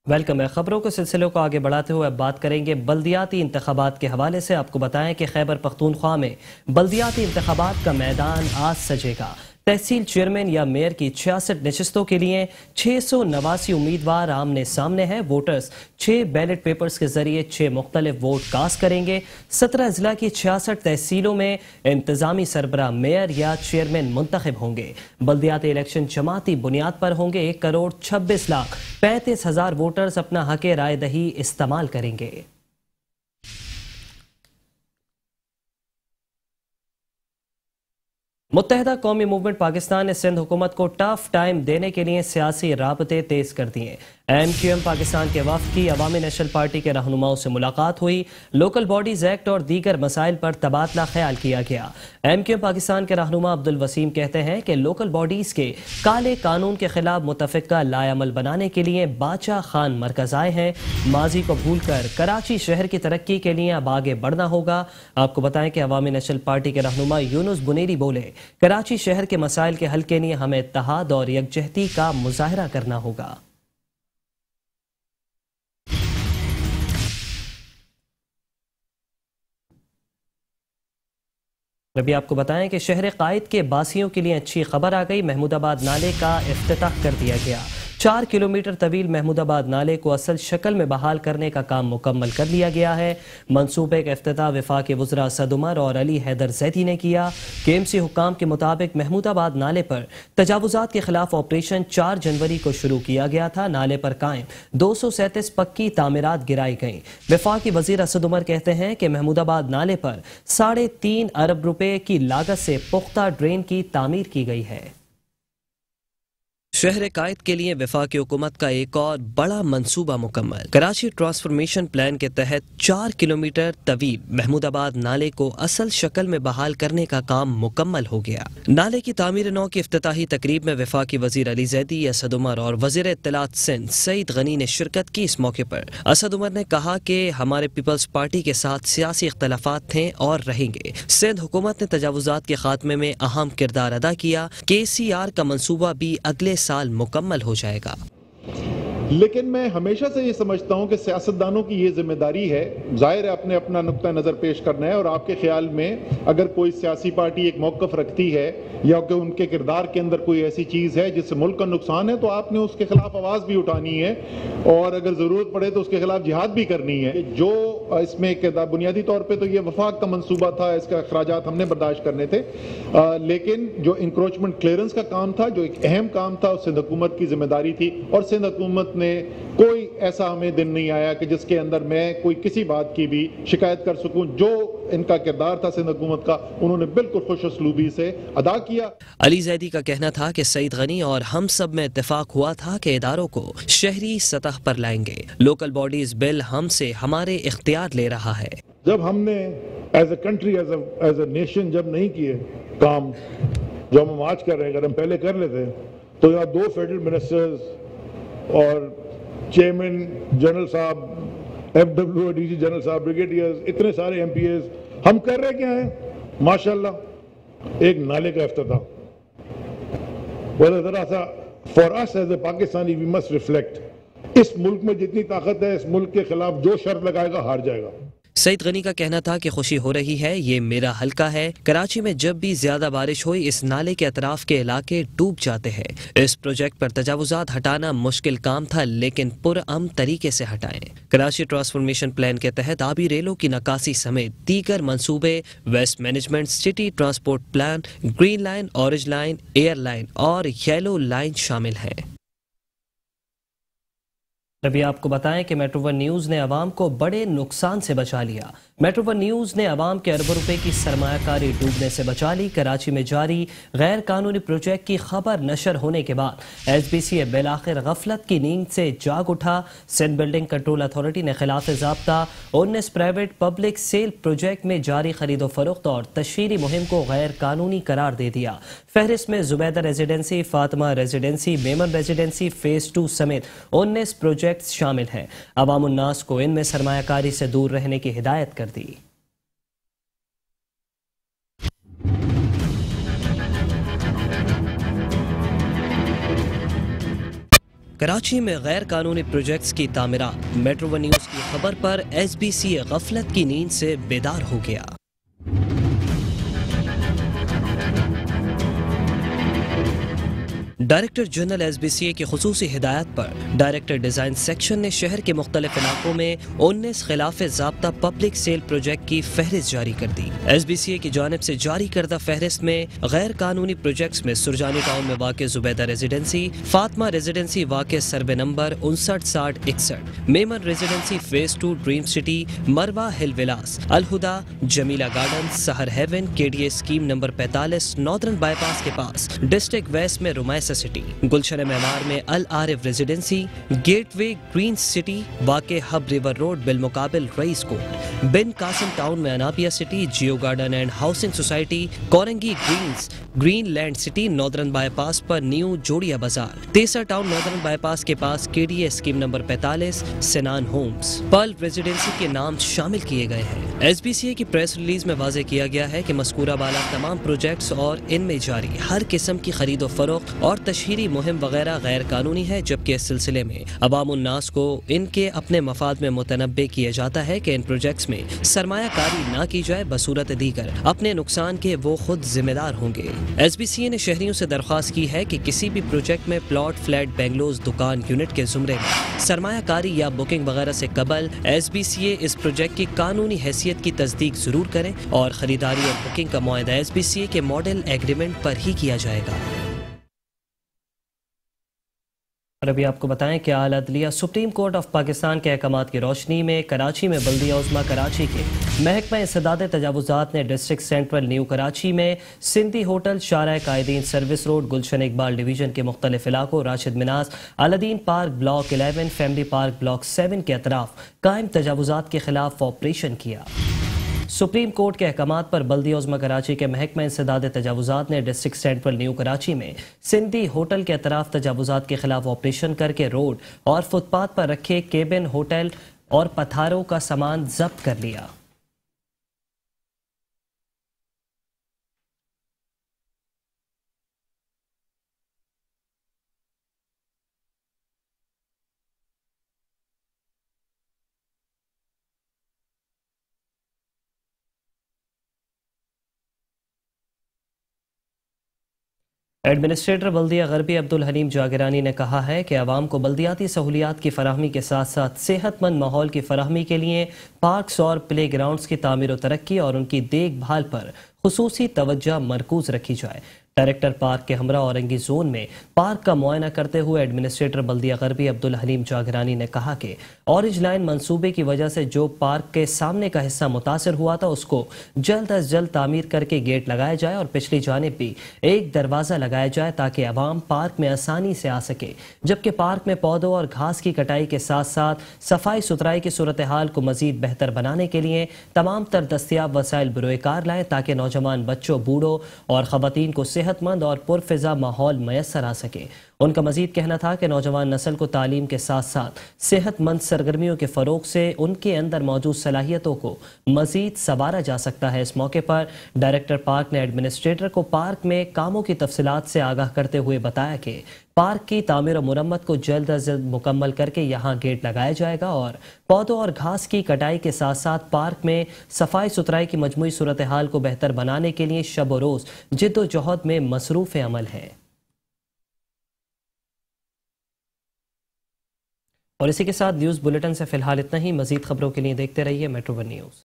Welcome है। खबरों के सिलसिले को आगे बढ़ाते हुए अब बात करेंगे बल्दियाती इंतखाबात के हवाले से। आपको बताएं कि खैबर पख्तूनख्वा में बल्दियाती इंतखाबात का मैदान आज सजेगा। तहसील चेयरमैन या मेयर की 66 नशस्तों के लिए 689 उम्मीदवार आमने सामने हैं। वोटर्स 6 बैलेट पेपर्स के जरिए 6 मुख्तलिफ वोट कास्ट करेंगे। 17 जिला की 66 तहसीलों में इंतजामी सरबराह मेयर या चेयरमैन मुंतखब होंगे। बल्दियाती इलेक्शन जमाती बुनियाद पर होंगे। 1,26,35,000 वोटर्स अपना हक राय दही इस्तेमाल करेंगे। मुत्तहदा कौमी मूवमेंट पाकिस्तान ने सिंध हुकूमत को टफ टाइम देने के लिए सियासी राबते तेज कर दिए। MQM पाकिस्तान के वफद की अवामी नेशनल पार्टी के रहनुमाओं से मुलाकात हुई। लोकल बॉडीज एक्ट और दीगर मसाइल पर तबादला ख्याल किया गया। MQM पाकिस्तान के रहनुमा अब्दुल वसीम कहते हैं कि लोकल बॉडीज के काले कानून के खिलाफ मुतफिका लाएअमल बनाने के लिए बादशाह खान मरकज आए हैं। माजी को भूल कर कराची शहर की तरक्की के लिए अब आगे बढ़ना होगा। आपको बताएं कि अवामी नेशनल पार्टी के रहनुमा यूनुस बुनेरी बोले, कराची शहर के मसाइल के हल के लिए हमें इत्तेहाद और यकजहती का मुजाहरा करना होगा। अभी आपको बताएं कि शहर कायद के बासियों के लिए अच्छी खबर आ गई। महमूदाबाद नाले का इफ्तिताह कर दिया गया। 4 किलोमीटर तवील महमूदाबाद नाले को असल शक्ल में बहाल करने का काम मुकम्मल कर लिया गया है। मंसूबे का इफ्तिताह वफाकी वज़रा असद उमर और अली हैदर जैदी ने किया। KMC हुक्काम के मुताबिक महमूदाबाद नाले पर तजावुजात के खिलाफ ऑपरेशन 4 जनवरी को शुरू किया गया था। नाले पर कायम 237 पक्की तामीरात गिराई गईं। वफाकी वज़ीर असद उमर कहते हैं कि महमूदाबाद नाले पर 3.5 अरब रुपए की लागत से पुख्ता ड्रेन की तामीर की गई है। शहर कायद के लिए वफाकी हुकूमत का एक और बड़ा मंसूबा मुकम्मल। कराची ट्रांसफॉर्मेशन प्लान के तहत 4 किलोमीटर तवील महमूदाबाद नाले को असल शक्ल में बहाल करने का काम मुकम्मल हो गया। नाले की तामीर नौ की इफ्तिताही तकरीब में वफाकी वजीर अली जैदी, असद उमर और वजीर इत्तलात सिंध सईद गनी ने शिरकत की। इस मौके पर असद उमर ने कहा कि हमारे पीपल्स पार्टी के साथ सियासी इख्तलाफात थे और रहेंगे। सिंध हुकूमत ने तजावुजात के खात्मे में अहम किरदार अदा किया। KCR का मंसूबा भी अगले साल मुकम्मल हो जाएगा। लेकिन मैं हमेशा से ये समझता हूँ कि सियासतदानों की ये जिम्मेदारी है, जाहिर है अपने अपना नुक्ता नज़र पेश करना है, और आपके ख्याल में अगर कोई सियासी पार्टी एक मौक़िफ़ रखती है या कि उनके किरदार के अंदर कोई ऐसी चीज़ है जिससे मुल्क का नुकसान है, तो आपने उसके खिलाफ आवाज़ भी उठानी है और अगर ज़रूरत पड़े तो उसके खिलाफ जिहाद भी करनी है। जो इसमें बुनियादी तौर पर तो ये वफाक का मनसूबा था, इसका अखराजात हमने बर्दाश्त करने थे, लेकिन जो इंक्रोचमेंट क्लियरेंस का काम था, जो एक अहम काम था, सिंध हुकूमत की जिम्मेदारी थी। और सिंध हुकूमत ने कोई ऐसा हमें दिन नहीं आया कि जिसके अंदर मैं कोई किसी बात की भी शिकायत कर सकूं। जो इनका किरदार था सिंध हुकूमत का, उन्होंने बिल्कुल खुश उसलूबी से अदा किया। अली जैदी का कहना था कि सईद गनी और हम सब में इत्तेफाक हुआ था कि इदारों को शहरी सतह पर लाएंगे। लोकल बॉडीज बिल हमसे हमारे इख्तियार ले रहा है। जब हमने as a country, as a nation जब नहीं किए काम जो हम आज कर रहे हैं, अगर हम पहले कर लेते तो यहाँ 2 फेडरल मिनिस्टर्स और चेयरमैन जनरल साहब, FWDC जनरल साहब, ब्रिगेडियर्स, इतने सारे MPs, हम कर रहे क्या हैं माशाल्लाह, एक नाले का इफ्तिताह। ज़रा सा for us as a Pakistani we must reflect, इस मुल्क में जितनी ताकत है, इस मुल्क के खिलाफ जो शर्त लगाएगा हार जाएगा। सईद गनी का कहना था कि खुशी हो रही है, ये मेरा हल्का है। कराची में जब भी ज्यादा बारिश हुई इस नाले के अतराफ के इलाके डूब जाते हैं। इस प्रोजेक्ट पर तजावुजात हटाना मुश्किल काम था, लेकिन पुरअमन तरीके से हटाएं। कराची ट्रांसफॉर्मेशन प्लान के तहत आबी रेलों की नकासी समेत दीगर मंसूबे, waste management, city transport plan, green line, orange line, air line और येलो लाइन शामिल हैं। अभी आपको बताएं कि मेट्रो वन न्यूज़ ने अवाम को बड़े नुकसान से बचा लिया। मेट्रो वन न्यूज़ ने अवाम के अरबों रुपए की सरमायाकारी डूबने से बचा ली। कराची में जारी गैर कानूनी प्रोजेक्ट की खबर नशर होने के बाद SBCA बिलाखिर गफलत की नींद से जाग उठा। सिंध बिल्डिंग कंट्रोल अथॉरिटी ने खिलाफ ज़ाब्ता 19 प्राइवेट पब्लिक सेल प्रोजेक्ट में जारी खरीदो फरोख्त और तशहीरी मुहिम को गैर कानूनी करार दे दिया। फहरिस्त में Zubaida residency, Fatima residency, Memon residency phase 2 समेत 19 प्रोजेक्ट शामिल हैं। अवाम उन्नास को इनमें सरमायाकारी से दूर रहने की हिदायत कर दी। کراچی میں غیر قانونی پروجیکٹس کی تعمیرات، میٹرو ون نیوز کی خبر پر ایس بی سی غفلت کی نیند سے بیدار ہو گیا۔ Director general S B C A کی خصوصی ہدایت پر ڈائریکٹر ڈیزائن سیکشن نے شہر کے مختلف علاقوں میں 19 خلاف ضابطہ پبلک سیل پروجیکٹ کی فہرست جاری کر دی۔ ایس بی سی اے کی جانب سے جاری کردہ فہرست میں غیر قانونی پروجیکٹس میں سرجانی ٹاؤن میں واقع زبیدہ ریزیڈنسی، فاطمہ ریزیڈنسی واقع survey number 596061، Memon residency phase 2 dream city, Marwa hill villas, Alhuda, Jamila garden, Sehar haven, K D A scheme number 45 northern bypass کے پاس، ڈسٹرکٹ ویسٹ میں رمائسہ سٹی، گلشن معمار میں Alarif residency, gateway green city واقع ہب ریور روڈ بالمقابل Raees Kot, Bin Qasim town میں Anabia city, Geo garden and housing society, Korangi greens, green land city, northern bypass پر new Jodia bazaar, Taiser town northern bypass کے پاس K D A scheme number 45 Sinan homes, pearl residency کے نام شامل کیے گئے ہیں۔ ایس بی سی اے کی پریس ریلیز میں واضح کیا گیا ہے کہ مذکورہ بالا تمام پروجیکٹس اور ان میں جاری ہر قسم کی خرید و فروخت اور تشہیری مہم وغیرہ غیر قانونی ہے، جبکہ اس سلسلے میں عوام الناس کو ان کے اپنے مفاد میں متنبع کیا جاتا ہے کہ ان پروجیکٹس میں سرمایہ کاری نہ کی جائے، بصورت دیگر اپنے نقصان کے وہ خود ذمہ دار ہوں گے۔ ایس بی سی اے نے شہریوں سے درخواست کی ہے کہ کسی بھی پروجیکٹ میں پلاٹ، فلیٹ، بنگلوز، دکان، یونٹ کے زمرے میں سرمایہ کاری یا بکنگ وغیرہ سے قبل ایس بی سی اے اس پروجیکٹ کی قانونی حیثیت کی تصدیق ضرور کریں اور خریداری اور بکنگ کا معاہدہ ایس بی سی اے کے ماڈل ایگریمنٹ پر ہی کیا جائے گا۔ اور ابھی آپ کو بتائیں کہ اعلیٰ عدلیہ سپریم کورٹ آف پاکستان کے احکامات کی روشنی میں کراچی میں بلدیہ عظمیٰ کراچی کے محکمہ انسداد تجاوزات نے ڈسٹرکٹ سینٹرل نیو کراچی میں سندھی ہوٹل، شارع قائدین service road, Gulshan Iqbal division کے مختلف علاقوں، راشد مناس، الدین park block 11، family park block 7 کے اطراف قائم تجاوزات کے خلاف آپریشن کیا۔ سپریم کورٹ کے احکامات پر بلدیہ عظمیٰ کراچی کے محکمہ انسداد تجاوزات نے ڈسٹرکٹ سینٹرل نیو کراچی میں سندھی ہوٹل کے اطراف تجاوزات کے خلاف آپریشن کر کے روڈ اور فٹ پاتھ پر رکھے کیبن، ہوٹل اور پتھاروں کا سامان ضبط کر لیا۔ ایڈمنسٹریٹر بلدیہ غربی عبدالحلیم جاگرانی نے کہا ہے کہ عوام کو بلدیاتی سہولیات کی فراہمی کے ساتھ ساتھ صحت مند ماحول کی فراہمی کے لیے پارکس اور پلے گراؤنڈز کی تعمیر و ترقی اور ان کی دیکھ بھال پر خصوصی توجہ مرکوز رکھی جائے۔ ڈائریکٹر پارک کے ہمراہ اورنگی زون میں پارک کا معائنہ کرتے ہوئے ایڈمنسٹریٹر بلدیہ غربی عبدالحلیم جاگرانی نے کہا کہ اورنج لائن منصوبے کی وجہ سے جو پارک کے سامنے کا حصہ متاثر ہوا تھا اس کو جلد از جلد تعمیر کر کے گیٹ لگایا جائے اور پچھلی جانب بھی ایک دروازہ لگایا جائے تاکہ عوام پارک میں آسانی سے آ سکے، جبکہ پارک میں پودوں اور گھاس کی کٹائی کے ساتھ ساتھ صفائی ستھرائی کی صورتحال کو مزید بہتر بنانے کے لیے تمام تر دستیاب وسائل بروئے کار لائیں تاکہ نوجوان بچوں، بوڑھوں اور خواتین کو صحت مند اور پرفضا ماحول میسر آ سکے۔ ان کا مزید کہنا تھا کہ نوجوان نسل کو تعلیم کے ساتھ ساتھ صحت مند سرگرمیوں کے فروغ سے ان کے اندر موجود صلاحیتوں کو مزید سنوارا جا سکتا ہے۔ اس موقع پر ڈائریکٹر پارک نے ایڈمنسٹریٹر کو پارک میں کاموں کی تفصیلات سے آگاہ کرتے ہوئے بتایا کہ پارک کی تعمیر و مرمت کو جلد از جلد مکمل کر کے یہاں گیٹ لگایا جائے گا اور پودوں اور گھاس کی کٹائی کے ساتھ ساتھ پارک میں صفائی ستھرائی کی مجموعی صورتحال کو بہتر بنانے کے لیے شب و روز جد و جہد میں مصروف عمل ہے۔ اور اسی کے ساتھ نیوز بلیٹن سے فی الحال اتنا ہی۔ مزید خبروں کے لیے دیکھتے رہیے میٹرو ون نیوز۔